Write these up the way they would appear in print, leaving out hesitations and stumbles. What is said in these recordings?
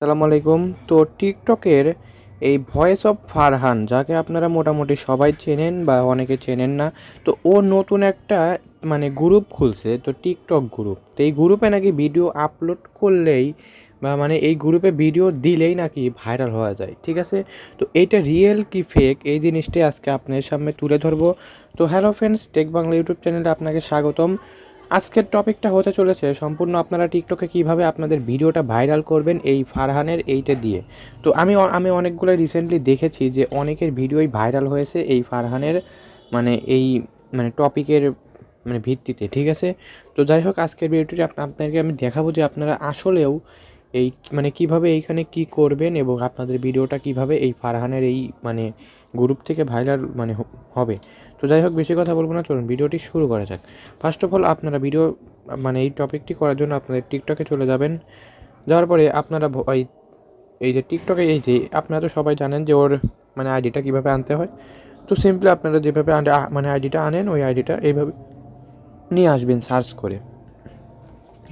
আসসালামু আলাইকুম। তো টিকটকের এই ভয়েস অফ ফারহান, যাকে আপনারা মোটামুটি সবাই চেনেন বা অনেকে চেনেন না। তো ও নতুন একটা গ্রুপ খুলছে, তো টিকটক গ্রুপ। তো এই গ্রুপে নাকি ভিডিও আপলোড করলেই বা এই গ্রুপে ভিডিও দিলেই নাকি ভাইরাল হওয়া যায়, ঠিক আছে? তো এইটা রিয়েল কি ফেক, এই জিনিসটাই আজকে আপনার সামনে তুলে ধরবো। তো hello friends, tech Bangla YouTube চ্যানেলে আপনাকে স্বাগতম। আজকের টপিকটা হতে চলেছে সম্পূর্ণ আপনারা টিকটকে কিভাবে আপনাদের ভিডিওটা ভাইরাল করবেন এই ফারহানের এইটা দিয়ে। তো আমি অনেকগুলো রিসেন্টলি দেখেছি যে অনেকের ভিডিওই ভাইরাল হয়েছে এই ফারহানের এই টপিকের ভিত্তিতে, ঠিক আছে? তো যাই হোক, আজকের ভিডিওটি আপনাদেরকে আমি দেখাবো যে আপনারা আসলেও এই কিভাবে এইখানে কি করবেন এবং আপনাদের ভিডিওটা কিভাবে এই ফারহানের এই গ্রুপ থেকে ভাইরাল হবে। তো যাই হোক, বেশি কথা বলবো না, চলুন ভিডিওটি শুরু করা যাক। ফার্স্ট অফ অল আপনারা ভিডিও এই টপিকটি করার জন্য আপনাদের টিকটকে চলে যাবেন। যাওয়ার পরে আপনারা এই যে টিকটকে এই যে আপনারা তো সবাই জানেন যে ওর আইডিটা কীভাবে আনতে হয়। তো সিম্পলি আপনারা যেভাবে আইডিটা আনেন, ওই আইডিটা এইভাবে নিয়ে আসবেন সার্চ করে।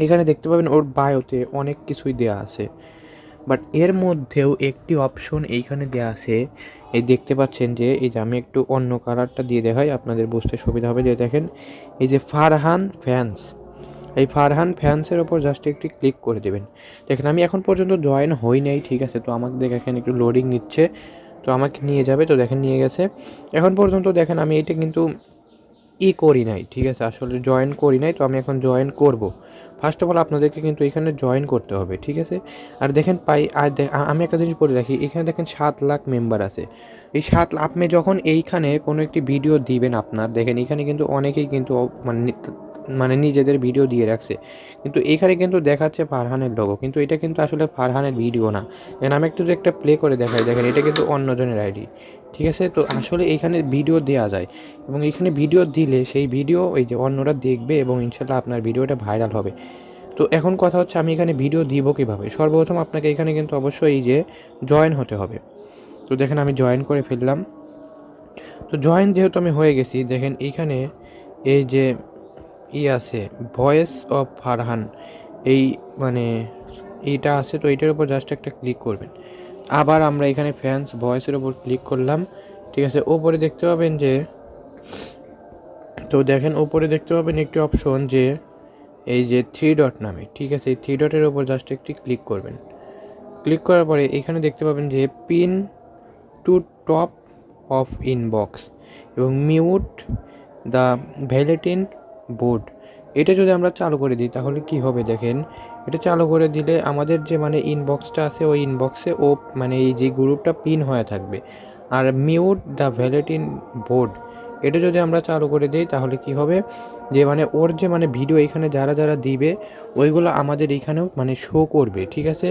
এখানে দেখতে পাবেন ওর বায়োতে অনেক কিছুই দেওয়া আছে, বাট এর মধ্যেও একটি অপশন এইখানে দেওয়া আছে। এই দেখতে পাচ্ছেন যে এই যে আমি একটু অন্য কালারটা দিয়ে দেখাই, আপনাদের বুঝতে সুবিধা হবে। যে দেখেন এই যে ফারহান ফ্যান্স, এই ফারহান ফ্যান্সের ওপর জাস্ট একটি ক্লিক করে দেবেন। দেখেন আমি এখন পর্যন্ত জয়েন হই নাই, ঠিক আছে? তো আমাকে দেখেন একটু লোডিং নিচ্ছে, তো আমাকে নিয়ে যাবে। তো দেখেন নিয়ে গেছে। এখন পর্যন্ত দেখেন আমি এটা কিন্তু করি নাই, ঠিক আছে? আসলে জয়েন করি নাই। তো আমি এখন জয়েন করব। ফার্স্ট অফ অল আপনাদেরকে কিন্তু এখানে জয়েন করতে হবে, ঠিক আছে? আর দেখেন আমি একটা জিনিস বলে রাখি, এখানে দেখেন 7 লাখ মেম্বার আছে। এই আপনি যখন এইখানে কোনো একটি ভিডিও দিবেন, আপনার দেখেন এখানে কিন্তু অনেকেই কিন্তু নিজেদের ভিডিও দিয়ে রাখছে, কিন্তু এখানে কিন্তু দেখাচ্ছে ফারহানের লোগো, কিন্তু এটা কিন্তু আসলে ফারহানের ভিডিও না। দেখেন আমি একটু একটা প্লে করে দেখাই, দেখেন এটা কিন্তু অন্যজনের আইডি, ঠিক আছে? তো আসলে এখানে ভিডিও দেওয়া যায় এবং এখানে ভিডিও দিলে সেই ভিডিও ওই যে অন্যরা দেখবে এবং ইনশাল্লাহ আপনার ভিডিওটা ভাইরাল হবে। তো এখন কথা হচ্ছে আমি এখানে ভিডিও দিব কীভাবে। সর্বপ্রথম আপনাকে এখানে কিন্তু অবশ্যই এই যে জয়েন হতে হবে। তো দেখেন আমি জয়েন করে ফেললাম। তো জয়েন যেহেতু আমি হয়ে গেছি, দেখেন এইখানে এই যে আছে ভয়েস অফ ফারহান, এই এইটা আছে। তো এইটার উপর জাস্ট একটা ক্লিক করবেন। আবার আমরা এখানে ফ্যান্স ভয়েসের উপর ক্লিক করলাম, ঠিক আছে? ওপরে দেখতে পাবেন যে, তো দেখেন ওপরে দেখতে পাবেন একটি অপশন যে এই যে 3 ডট নামে, ঠিক আছে? এই 3 ডটের উপর জাস্ট একটি ক্লিক করবেন। ক্লিক করার পরে এখানে দেখতে পাবেন যে pin to top of inbox এবং মিউট দ্য ভ্যালেটিন বোর্ড, এটা যদি আমরা চালু করে দিই তাহলে কি হবে দেখেন। এটা চালু করে দিলে আমাদের যে ইনবক্সটা আছে, ওই ইনবক্সে ও এই যে গ্রুপটা পিন হয়ে থাকবে। আর মিউট দ্য ভ্যালেটিন বোর্ড, এটা যদি আমরা চালু করে দিই তাহলে কি হবে যে ওর যে ভিডিও এখানে যারা যারা দিবে ওইগুলো আমাদের এইখানেও শো করবে, ঠিক আছে?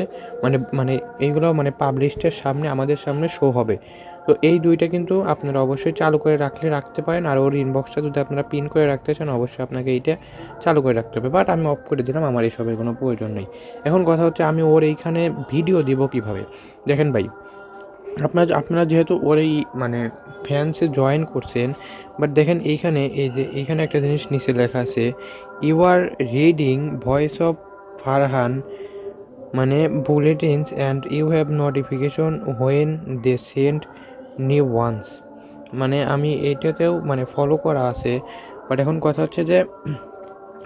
এইগুলো পাবলিশডের সামনে আমাদের সামনে শো হবে। তো এই দুইটা কিন্তু আপনারা অবশ্যই চালু করে রাখতে পারেন। আর ওর ইনবক্সটা যদি আপনারা পিন করে রাখতে চান, অবশ্যই আপনাকে এইটা চালু করে রাখতে হবে। বাট আমি অফ করে দিলাম, আমার এইসবের কোনো প্রয়োজন নেই। এখন কথা হচ্ছে আমি ওর এইখানে ভিডিও দিব কিভাবে। দেখেন ভাই, আপনারা যেহেতু ওর এই ফ্যান্সে জয়েন করছেন, বাট দেখেন এইখানে এই যে এইখানে একটা জিনিস নিচে লেখা আছে, you are reading voice of Farhan bulletins and you have notification when they send new ones. আমি এইটাতেও ফলো করা আছে। বাট এখন কথা হচ্ছে যে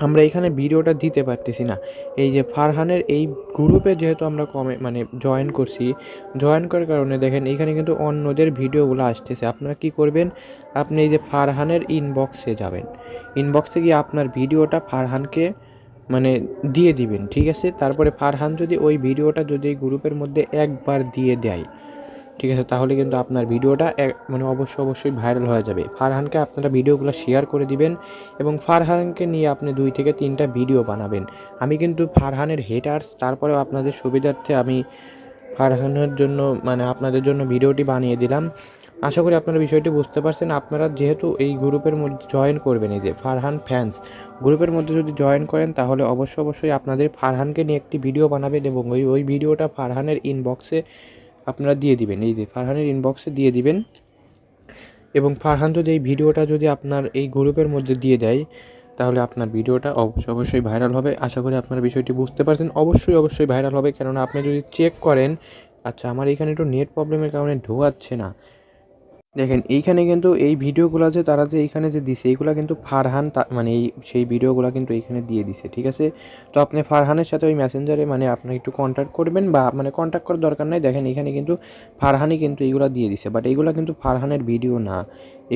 আমরা এখানে ভিডিওটা দিতে পারতেছি না। এই যে ফারহানের এই গ্রুপে যেহেতু আমরা জয়েন করছি, জয়েন করার কারণে দেখেন এখানে কিন্তু অন্যদের ভিডিওগুলো আসতেছে। আপনারা কি করবেন, আপনি এই যে ফারহানের ইনবক্সে যাবেন, ইনবক্সে গিয়ে আপনার ভিডিওটা ফারহানকে দিয়ে দিবেন, ঠিক আছে? তারপরে ফারহান যদি ওই ভিডিওটা যদি এই গ্রুপের মধ্যে একবার দিয়ে দেয়, ঠিক আছে, তাহলে কিন্তু আপনার ভিডিওটা অবশ্যই ভাইরাল হয়ে যাবে। ফারহানকে আপনারা ভিডিওগুলো শেয়ার করে দিবেন এবং ফারহানকে নিয়ে আপনি 2 থেকে 3টা ভিডিও বানাবেন। আমি কিন্তু ফারহানের হেটার্স, তারপরেও আপনাদের সুবিধার্থে আমি ফারহানের জন্য আপনাদের জন্য ভিডিওটি বানিয়ে দিলাম। আশা করি আপনারা বিষয়টি বুঝতে পারছেন। আপনারা যেহেতু এই গ্রুপের মধ্যে জয়েন করবেন, এই যে ফারহান ফ্যান্স গ্রুপের মধ্যে যদি জয়েন করেন, তাহলে অবশ্যই আপনাদের ফারহানকে নিয়ে একটি ভিডিও বানাবেন এবং ওই ভিডিওটা ফারহানের ইনবক্সে আপনারা দিয়ে দিবেন। এই যে ফারহানের ইনবক্সে দিয়ে দিবেন এবং ফারহান যদি এই ভিডিওটা যদি আপনার এই গ্রুপের মধ্যে দিয়ে দেয়, তাহলে আপনার ভিডিওটা অবশ্যই ভাইরাল হবে। আশা করি আপনারা বিষয়টি বুঝতে পারছেন। অবশ্যই ভাইরাল হবে, কেননা আপনি যদি চেক করেন, আচ্ছা আমার এখানে একটু নেট প্রবলেমের কারণে ঢোকাচ্ছে না। দেখেন এইখানে কিন্তু এই ভিডিওগুলো যে তারা যে এইখানে যে দিছে এইগুলা কিন্তু ফারহান মানে এই সেই ভিডিওগুলো কিন্তু এইখানে দিয়ে দিছে, ঠিক আছে? তো আপনি ফারহানের সাথে ওই মেসেঞ্জারে মানে আপনি একটু কন্ট্যাক্ট করবেন, বা মানে কন্ট্যাক্ট করার দরকার নাই। দেখেন এখানে কিন্তু ফারহানই কিন্তু এইগুলা দিয়ে দিছে, বাট এইগুলা কিন্তু ফারহানের ভিডিও না,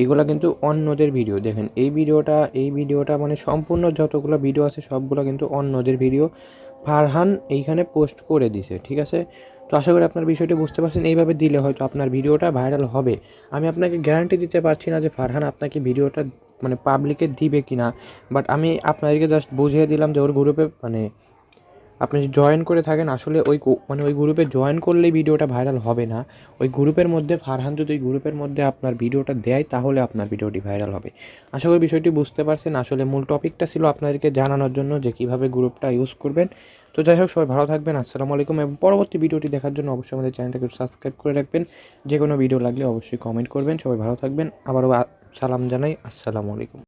এইগুলা কিন্তু অন্যদের ভিডিও। দেখেন এই ভিডিওটা মানে সম্পূর্ণ যতগুলো ভিডিও আছে সবগুলো কিন্তু অন্যদের ভিডিও, ফারহান এইখানে পোস্ট করে দিছে, ঠিক আছে? তো আশা করি আপনার বিষয়টি বুঝতে পারছেন। এইভাবে দিলে হয়তো আপনার ভিডিওটা ভাইরাল হবে। আমি আপনাকে গ্যারান্টি দিতে পারছি না যে ফারহান আপনাকে ভিডিওটা মানে পাবলিকে দিবে কিনা, বাট আমি আপনাদেরকে জাস্ট বুঝিয়ে দিলাম যে ওর গ্রুপে মানে আপনি যদি জয়েন করে থাকেন, আসলে মানে ওই গ্রুপে জয়েন করলেই ভিডিওটা ভাইরাল হবে না। ওই গ্রুপের মধ্যে ফারহান যদি ওই গ্রুপের মধ্যে আপনার ভিডিওটা দেয় তাহলে আপনার ভিডিওটি ভাইরাল হবে। আশা করি বিষয়টি বুঝতে পারছেন। আসলে মূল টপিকটা ছিল আপনাদেরকে জানানোর জন্য যে কীভাবে গ্রুপটা ইউজ করবেন। তো যাই হোক, সবাই ভালো থাকবেন। আসসালামু আলাইকুম, এবং পরবর্তী ভিডিওটি দেখার জন্য অবশ্যই আমাদের চ্যানেলটাকে সাবস্ক্রাইব করে রাখবেন। যে কোনো ভিডিও লাগলে অবশ্যই কমেন্ট করবেন। সবাই ভালো থাকবেন। আবারও সালাম জানাই। আসসালামু আলাইকুম।